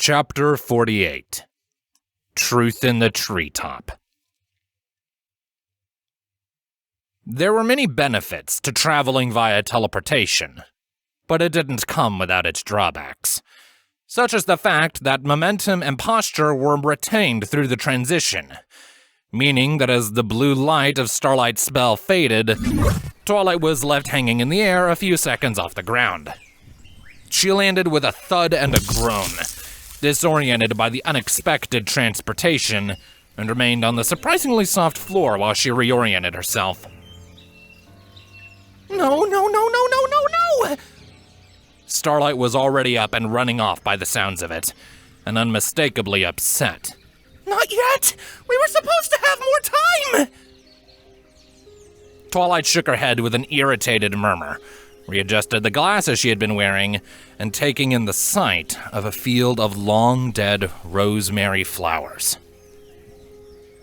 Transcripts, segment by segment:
Chapter 48. Truth in the Treetop. There were many benefits to traveling via teleportation, but it didn't come without its drawbacks, such as the fact that momentum and posture were retained through the transition, meaning that as the blue light of Starlight's spell faded, Twilight was left hanging in the air a few seconds off the ground. She landed with a thud and a groan, disoriented by the unexpected transportation, and remained on the surprisingly soft floor while she reoriented herself. No! Starlight was already up and running off by the sounds of it, and unmistakably upset. Not yet! We were supposed to have more time! Twilight shook her head with an irritated murmur, readjusted the glasses she had been wearing, and taking in the sight of a field of long-dead rosemary flowers.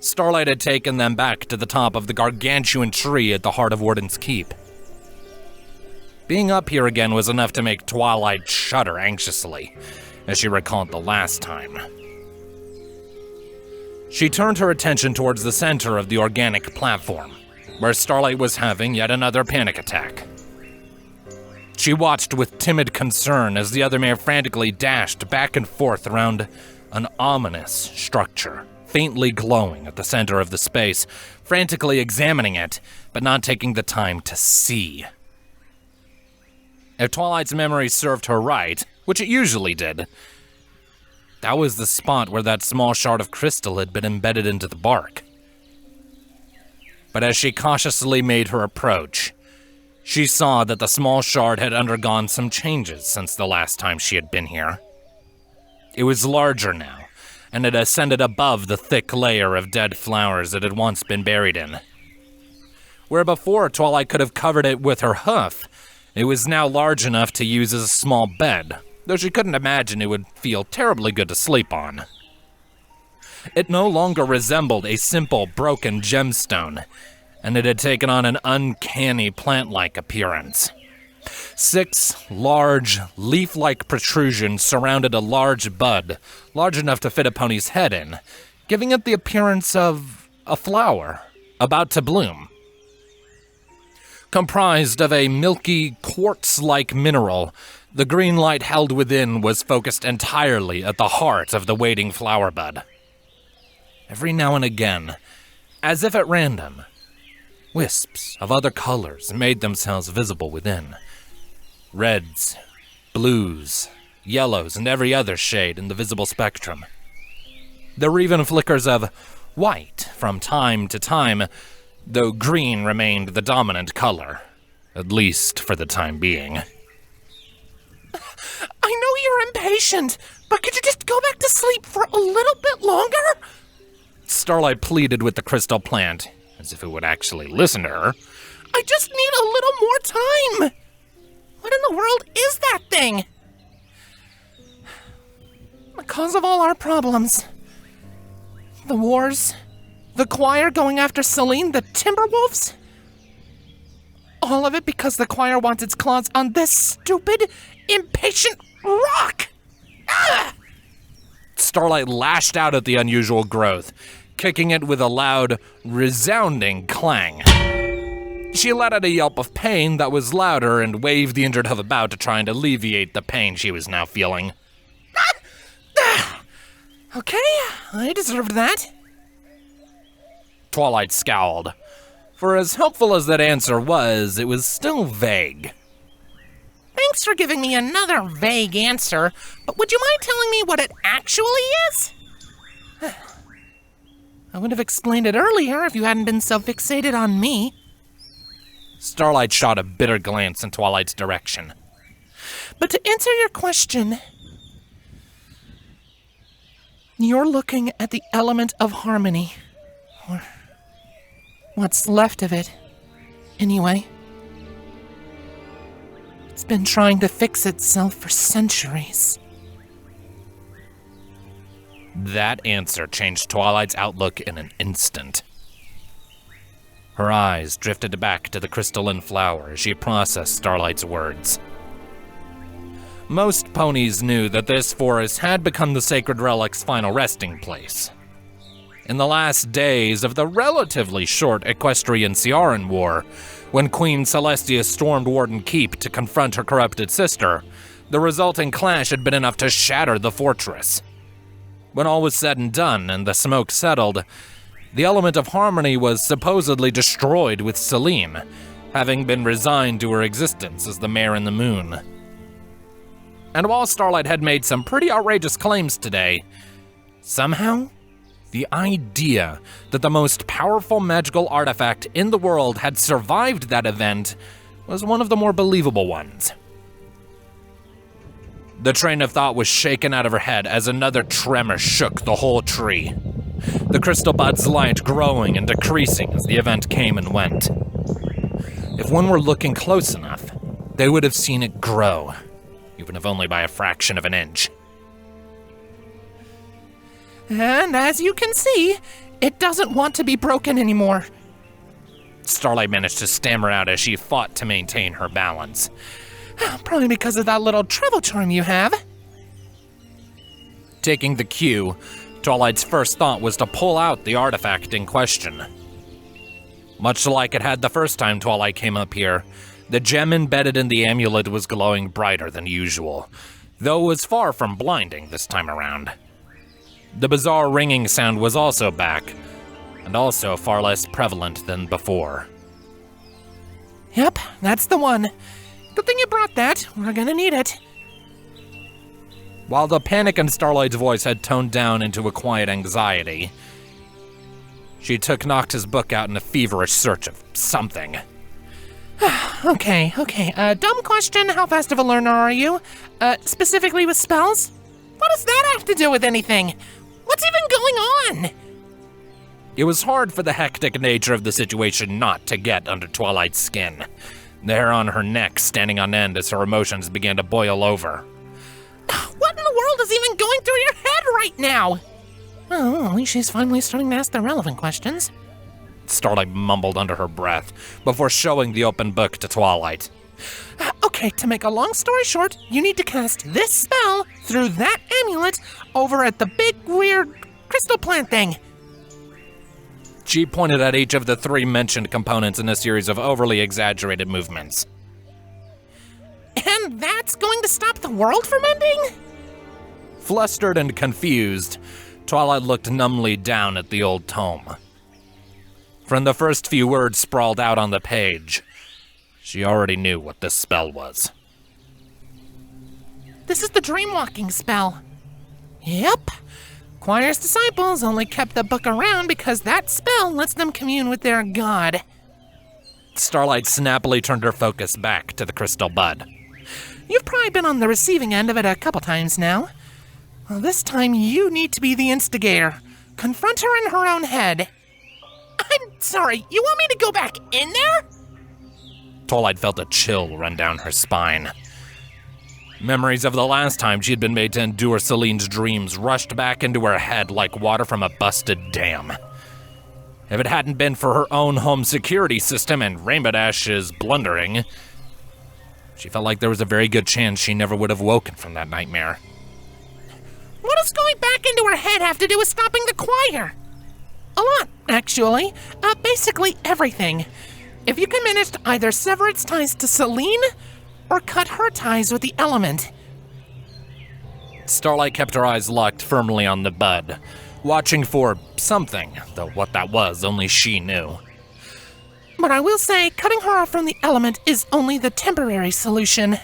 Starlight had taken them back to the top of the gargantuan tree at the heart of Warden's Keep. Being up here again was enough to make Twilight shudder anxiously, as she recalled the last time. She turned her attention towards the center of the organic platform, where Starlight was having yet another panic attack. She watched with timid concern as the other mare frantically dashed back and forth around an ominous structure, faintly glowing at the center of the space, frantically examining it, but not taking the time to see. If Twilight's memory served her right, which it usually did, that was the spot where that small shard of crystal had been embedded into the bark. But as she cautiously made her approach, she saw that the small shard had undergone some changes since the last time she had been here. It was larger now, and it ascended above the thick layer of dead flowers it had once been buried in. Where before Twilight could have covered it with her hoof, it was now large enough to use as a small bed, though she couldn't imagine it would feel terribly good to sleep on. It no longer resembled a simple broken gemstone, and it had taken on an uncanny plant-like appearance. 6 large, leaf-like protrusions surrounded a large bud, large enough to fit a pony's head in, giving it the appearance of a flower about to bloom. Comprised of a milky, quartz-like mineral, the green light held within was focused entirely at the heart of the waiting flower bud. Every now and again, as if at random, wisps of other colors made themselves visible within. Reds, blues, yellows, and every other shade in the visible spectrum. There were even flickers of white from time to time, though green remained the dominant color, at least for the time being. I know you're impatient, but could you just go back to sleep for a little bit longer? Starlight pleaded with the crystal plant, as if it would actually listen to her. I just need a little more time. What in the world is that thing? The cause of all our problems. The wars. The choir going after Celine, the Timberwolves. All of it because the choir wants its claws on this stupid, impatient rock. Ah! Starlight lashed out at the unusual growth, kicking it with a loud, resounding clang. She let out a yelp of pain that was louder and waved the injured hoof about to try and alleviate the pain she was now feeling. Okay, I deserved that. Twilight scowled. For as helpful as that answer was, it was still vague. Thanks for giving me another vague answer, but would you mind telling me what it actually is? I would have explained it earlier if you hadn't been so fixated on me. Starlight shot a bitter glance in Twilight's direction. But to answer your question, you're looking at the element of harmony. Or what's left of it, anyway. It's been trying to fix itself for centuries. That answer changed Twilight's outlook in an instant. Her eyes drifted back to the crystalline flower as she processed Starlight's words. Most ponies knew that this forest had become the Sacred Relic's final resting place. In the last days of the relatively short Equestrian-Ciaran War, when Queen Celestia stormed Warden Keep to confront her corrupted sister, the resulting clash had been enough to shatter the fortress. When all was said and done and the smoke settled, the element of harmony was supposedly destroyed with Selene, having been resigned to her existence as the Mare in the Moon. And while Starlight had made some pretty outrageous claims today, somehow, the idea that the most powerful magical artifact in the world had survived that event was one of the more believable ones. The train of thought was shaken out of her head as another tremor shook the whole tree, the crystal bud's light growing and decreasing as the event came and went. If one were looking close enough, they would have seen it grow, even if only by a fraction of an inch. And as you can see, it doesn't want to be broken anymore. Starlight managed to stammer out as she fought to maintain her balance. Probably because of that little travel charm you have. Taking the cue, Twilight's first thought was to pull out the artifact in question. Much like it had the first time Twilight came up here, the gem embedded in the amulet was glowing brighter than usual, though it was far from blinding this time around. The bizarre ringing sound was also back, and also far less prevalent than before. Yep, that's the one. Good thing you brought that. We're gonna need it. While the panic in Starlight's voice had toned down into a quiet anxiety, she took Nocta's book out in a feverish search of something. Okay. Dumb question, how fast of a learner are you? Specifically with spells? What does that have to do with anything? What's even going on? It was hard for the hectic nature of the situation not to get under Twilight's skin, the hair on her neck standing on end as her emotions began to boil over. What in the world is even going through your head right now? Oh, at least she's finally starting to ask the relevant questions. Starlight mumbled under her breath before showing the open book to Twilight. Okay, to make a long story short, you need to cast this spell through that amulet over at the big, weird crystal plant thing. She pointed at each of the three mentioned components in a series of overly exaggerated movements. And that's going to stop the world from ending? Flustered and confused, Twilight looked numbly down at the old tome. From the first few words sprawled out on the page, she already knew what this spell was. This is the dreamwalking spell. Yep. Choir's disciples only kept the book around because that spell lets them commune with their god. Starlight snappily turned her focus back to the crystal bud. You've probably been on the receiving end of it a couple times now. Well, this time you need to be the instigator. Confront her in her own head. I'm sorry, you want me to go back in there? Twilight felt a chill run down her spine. Memories of the last time she'd been made to endure Celine's dreams rushed back into her head like water from a busted dam. If it hadn't been for her own home security system and Rainbow Dash's blundering, she felt like there was a very good chance she never would have woken from that nightmare. What does going back into her head have to do with stopping the choir? A lot, actually. Basically everything. If you can manage to either sever its ties to Selene, or cut her ties with the element. Starlight kept her eyes locked firmly on the bud, watching for something, though what that was only she knew. But I will say, cutting her off from the element is only the temporary solution.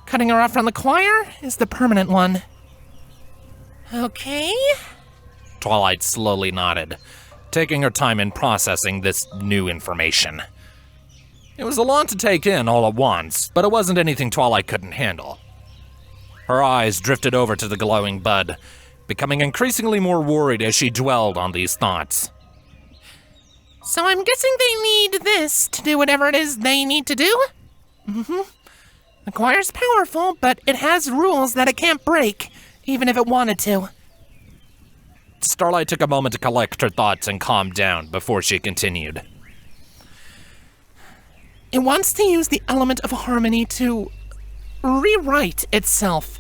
Cutting her off from the choir is the permanent one. Okay? Twilight slowly nodded, taking her time in processing this new information. It was a lot to take in all at once, but it wasn't anything Twilight couldn't handle. Her eyes drifted over to the glowing bud, becoming increasingly more worried as she dwelled on these thoughts. So I'm guessing they need this to do whatever it is they need to do? The choir's powerful, but it has rules that it can't break, even if it wanted to. Starlight took a moment to collect her thoughts and calm down before she continued. It wants to use the element of harmony to rewrite itself.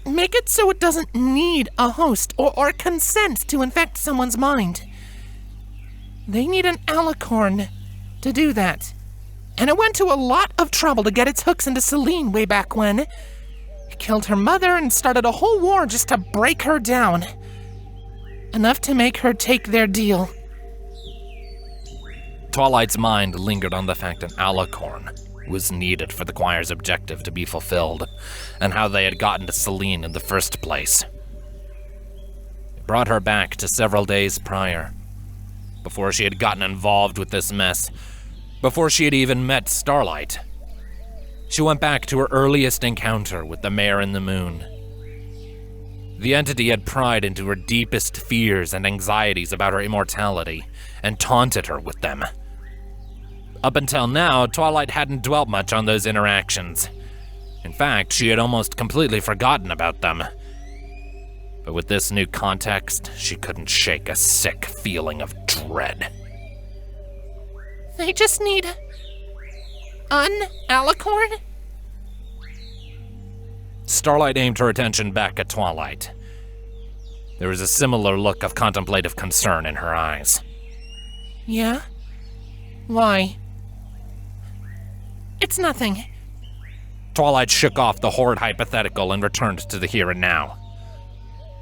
Make it so it doesn't need a host or consent to infect someone's mind. They need an alicorn to do that. And it went to a lot of trouble to get its hooks into Celine way back when. It killed her mother and started a whole war just to break her down. Enough to make her take their deal. Twilight's mind lingered on the fact an alicorn was needed for the choir's objective to be fulfilled, and how they had gotten to Celine in the first place. It brought her back to several days prior, before she had gotten involved with this mess, before she had even met Starlight. She went back to her earliest encounter with the Mare in the Moon. The entity had pried into her deepest fears and anxieties about her immortality, and taunted her with them. Up until now, Twilight hadn't dwelt much on those interactions. In fact, she had almost completely forgotten about them. But with this new context, she couldn't shake a sick feeling of dread. They just need an alicorn? Starlight aimed her attention back at Twilight. There was a similar look of contemplative concern in her eyes. Yeah? Why? It's nothing. Twilight shook off the horrid hypothetical and returned to the here and now.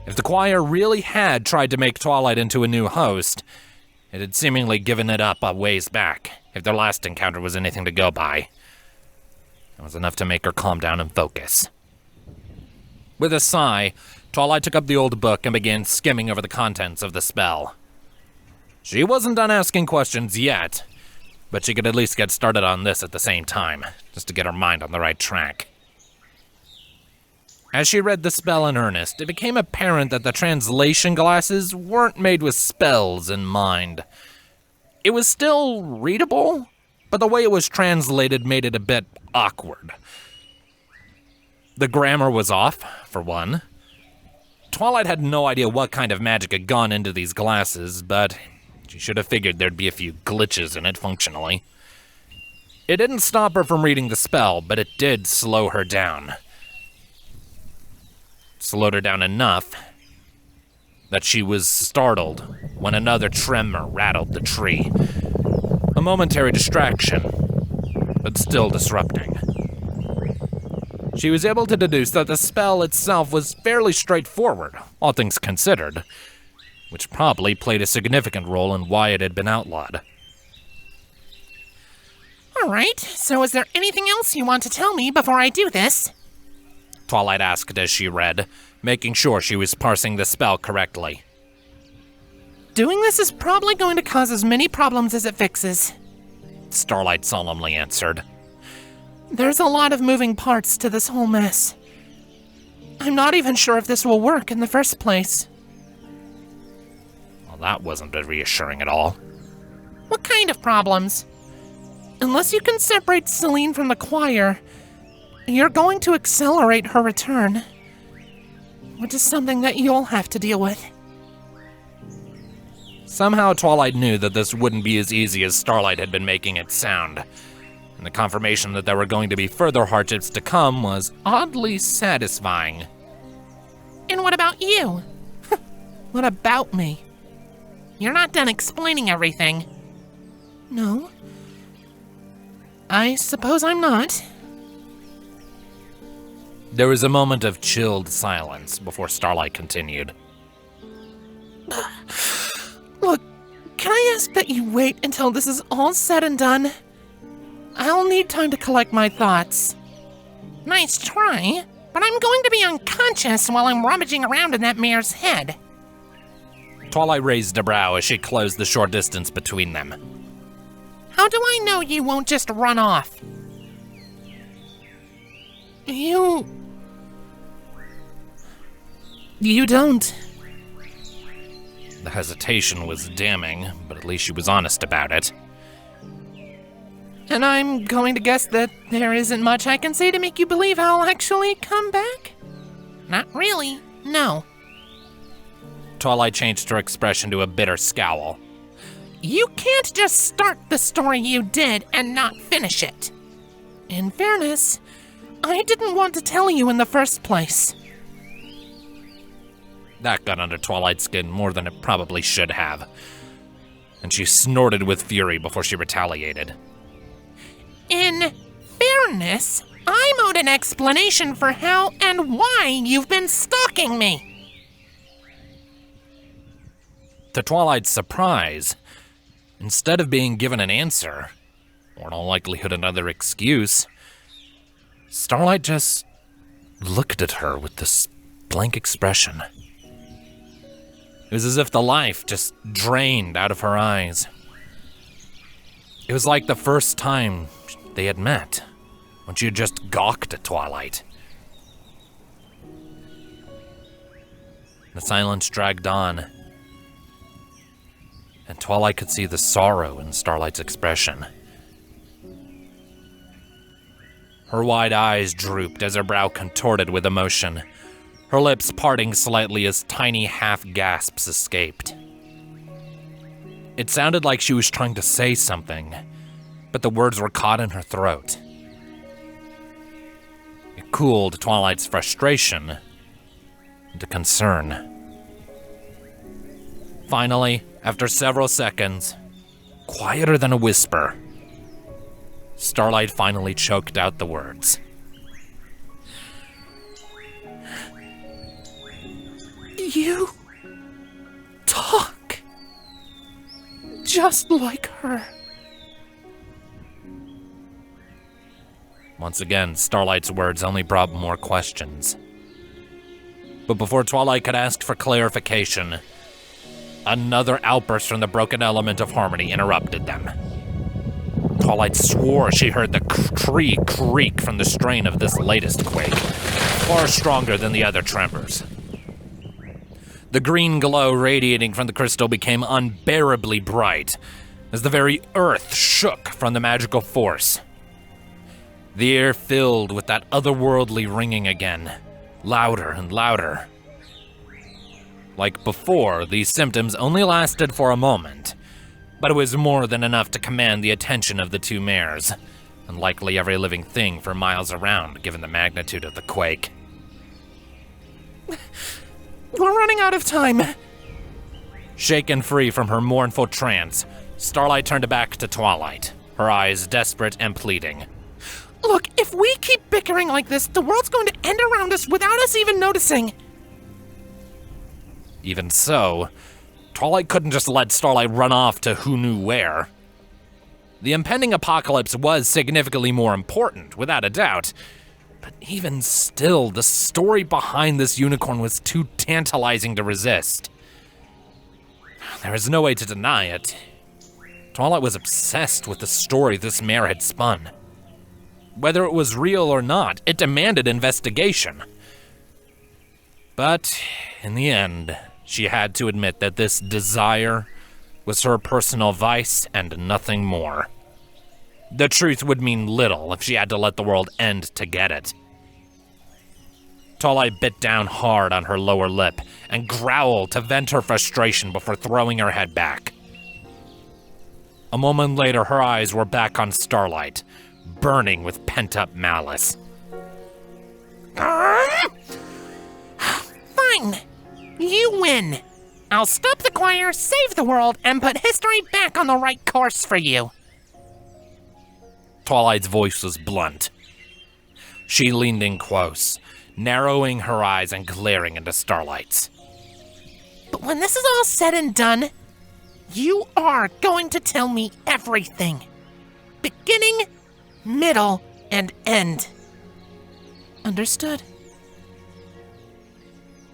If the choir really had tried to make Twilight into a new host, it had seemingly given it up a ways back, if their last encounter was anything to go by. It was enough to make her calm down and focus. With a sigh, Twilight took up the old book and began skimming over the contents of the spell. She wasn't done asking questions yet, but she could at least get started on this at the same time, just to get her mind on the right track. As she read the spell in earnest, it became apparent that the translation glasses weren't made with spells in mind. It was still readable, but the way it was translated made it a bit awkward. The grammar was off, for one. Twilight had no idea what kind of magic had gone into these glasses, but she should have figured there'd be a few glitches in it functionally. It didn't stop her from reading the spell, but it did slow her down. Slowed her down enough that she was startled when another tremor rattled the tree. A momentary distraction, but still disrupting. She was able to deduce that the spell itself was fairly straightforward, all things considered, which probably played a significant role in why it had been outlawed. All right, so is there anything else you want to tell me before I do this? Twilight asked as she read, making sure she was parsing the spell correctly. Doing this is probably going to cause as many problems as it fixes, Starlight solemnly answered. There's a lot of moving parts to this whole mess. I'm not even sure if this will work in the first place. Well, that wasn't reassuring at all. What kind of problems? Unless you can separate Celine from the choir, you're going to accelerate her return, which is something that you'll have to deal with. Somehow Twilight knew that this wouldn't be as easy as Starlight had been making it sound, and the confirmation that there were going to be further hardships to come was oddly satisfying. And what about you? What about me? You're not done explaining everything. No. I suppose I'm not. There was a moment of chilled silence before Starlight continued. Look, can I ask that you wait until this is all said and done? I'll need time to collect my thoughts. Nice try, but I'm going to be unconscious while I'm rummaging around in that mare's head. Twilight raised a brow as she closed the short distance between them. How do I know you won't just run off? You don't. The hesitation was damning, but at least she was honest about it. And I'm going to guess that there isn't much I can say to make you believe I'll actually come back? Not really, no. Twilight changed her expression to a bitter scowl. You can't just start the story you did and not finish it. In fairness, I didn't want to tell you in the first place. That got under Twilight's skin more than it probably should have, and she snorted with fury before she retaliated. In fairness, I'm owed an explanation for how and why you've been stalking me. To Twilight's surprise, instead of being given an answer, or in all likelihood another excuse, Starlight just looked at her with this blank expression. It was as if the life just drained out of her eyes. It was like the first time they had met, when she had just gawked at Twilight. The silence dragged on, and Twilight could see the sorrow in Starlight's expression. Her wide eyes drooped as her brow contorted with emotion, her lips parting slightly as tiny half-gasps escaped. It sounded like she was trying to say something, but the words were caught in her throat. It cooled Twilight's frustration into concern. Finally, after several seconds, quieter than a whisper, Starlight finally choked out the words. You talk just like her. Once again, Starlight's words only brought more questions. But before Twilight could ask for clarification, another outburst from the broken element of harmony interrupted them. Twilight swore she heard the tree creak from the strain of this latest quake, far stronger than the other tremors. The green glow radiating from the crystal became unbearably bright, as the very earth shook from the magical force. The air filled with that otherworldly ringing again, louder and louder. Like before, these symptoms only lasted for a moment, but it was more than enough to command the attention of the two mares, and likely every living thing for miles around, given the magnitude of the quake. We're running out of time. Shaken free from her mournful trance, Starlight turned back to Twilight, her eyes desperate and pleading. Look, if we keep bickering like this, the world's going to end around us without us even noticing. Even so, Twilight couldn't just let Starlight run off to who knew where. The impending apocalypse was significantly more important, without a doubt. But even still, the story behind this unicorn was too tantalizing to resist. There was no way to deny it. Twilight was obsessed with the story this mare had spun. Whether it was real or not, it demanded investigation. But in the end, she had to admit that this desire was her personal vice and nothing more. The truth would mean little if she had to let the world end to get it. Twilight bit down hard on her lower lip and growled to vent her frustration before throwing her head back. A moment later, her eyes were back on Starlight, burning with pent-up malice. Fine. You win. I'll stop the choir, save the world, and put history back on the right course for you. Twilight's voice was blunt. She leaned in close, narrowing her eyes and glaring into Starlight's. But when this is all said and done, you are going to tell me everything. Beginning, middle, and end. Understood?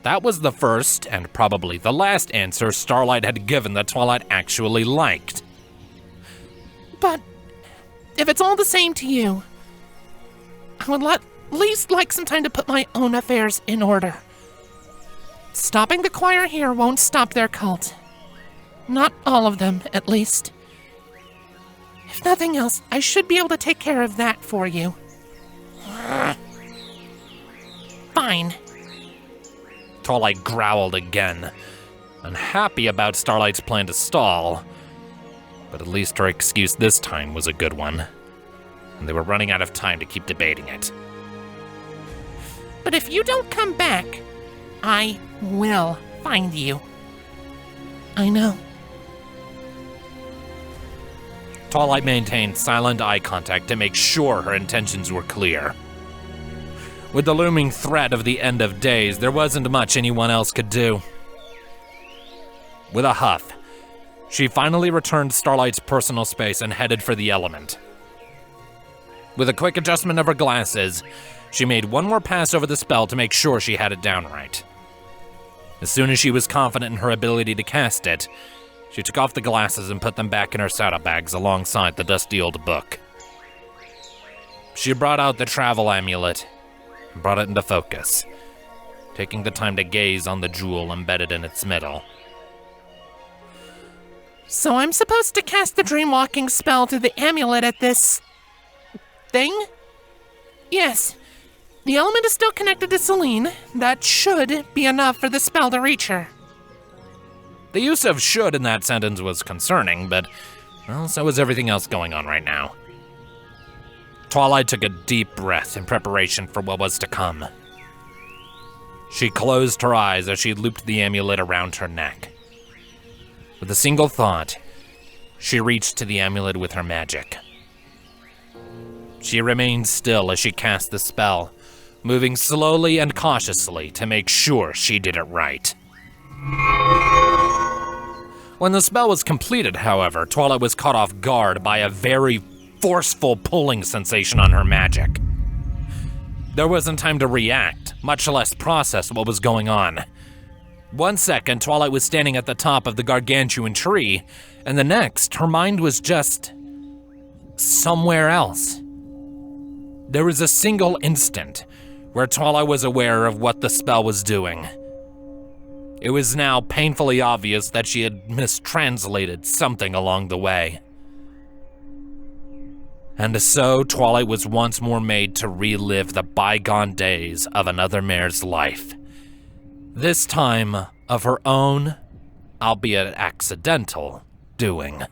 That was the first, and probably the last answer Starlight had given that Twilight actually liked. But if it's all the same to you, I would at least like some time to put my own affairs in order. Stopping the choir here won't stop their cult. Not all of them, at least. If nothing else, I should be able to take care of that for you. Fine. Twilight growled again, unhappy about Starlight's plan to stall. But at least her excuse this time was a good one, and they were running out of time to keep debating it. But if you don't come back, I will find you. I know. Twilight maintained silent eye contact to make sure her intentions were clear. With the looming threat of the end of days, there wasn't much anyone else could do. With a huff, she finally returned to Starlight's personal space and headed for the element. With a quick adjustment of her glasses, she made one more pass over the spell to make sure she had it down right. As soon as she was confident in her ability to cast it, she took off the glasses and put them back in her saddlebags alongside the dusty old book. She brought out the travel amulet and brought it into focus, taking the time to gaze on the jewel embedded in its middle. So I'm supposed to cast the dreamwalking spell through the amulet at this thing? Yes. The element is still connected to Celine. That should be enough for the spell to reach her. The use of should in that sentence was concerning, but, well, so was everything else going on right now. Twilight took a deep breath in preparation for what was to come. She closed her eyes as she looped the amulet around her neck. With a single thought, she reached to the amulet with her magic. She remained still as she cast the spell, moving slowly and cautiously to make sure she did it right. When the spell was completed, however, Twilight was caught off guard by a very forceful pulling sensation on her magic. There wasn't time to react, much less process what was going on. 1 second, Twilight was standing at the top of the gargantuan tree, and the next, her mind was just somewhere else. There was a single instant where Twilight was aware of what the spell was doing. It was now painfully obvious that she had mistranslated something along the way. And so, Twilight was once more made to relive the bygone days of another mare's life. This time of her own, albeit accidental, doing.